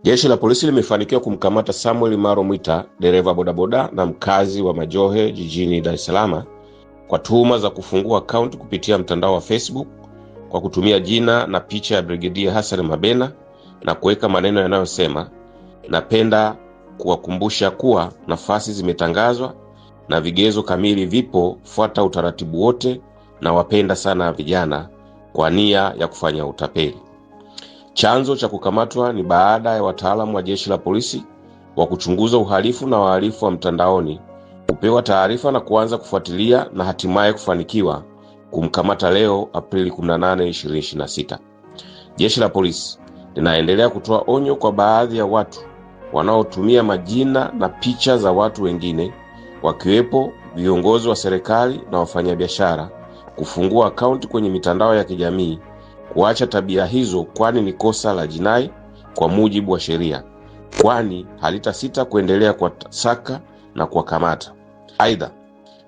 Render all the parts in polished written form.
Jeshi la polisi limefanikiwa kumkamata Samuel Maro Mwita, dereva bodaboda na mkazi wa Majohe jijini Dar es Salaam kwa tuhuma za kufungua akaunti kupitia mtandao wa Facebook kwa kutumia jina na picha ya Brigedia Hassan Mabena na kuweka maneno yanayosema, napenda kuwakumbusha kuwa nafasi zimetangazwa na vigezo kamili vipo, fuata utaratibu wote na wapenda sana vijana, kwa nia ya kufanya utapeli. Chanzo cha kukamatwa ni baada ya wataalamu wa jeshi la polisi wa kuchunguza uhalifu na wahalifu wa mtandaoni kupewa taarifa na kuanza kufuatilia na hatimaye kufanikiwa kumkamata leo Aprili 18, 2026. Jeshi la polisi linaendelea kutoa onyo kwa baadhi ya watu wanaotumia majina na picha za watu wengine, wakiwepo viongozi wa serikali na wafanyabiashara, kufungua akaunti kwenye mitandao ya kijamii, kuacha tabia hizo, kwani ni kosa la jinai kwa mujibu wa sheria, kwani halitasita kuendelea kuwasaka na kuwakamata. Aidha,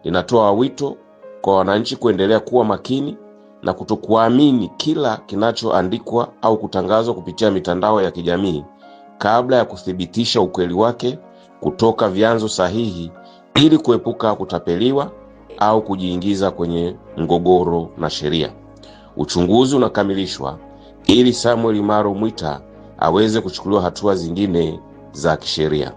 linatoa wito kwa wananchi kuendelea kuwa makini na kutokuamini kila kinachoandikwa au kutangazwa kupitia mitandao ya kijamii kabla ya kuthibitisha ukweli wake kutoka vyanzo sahihi, ili kuepuka kutapeliwa au kujiingiza kwenye mgogoro na sheria. Uchunguzi unakamilishwa ili Samuel Maro Mwita aweze kuchukuliwa hatua zingine za kisheria.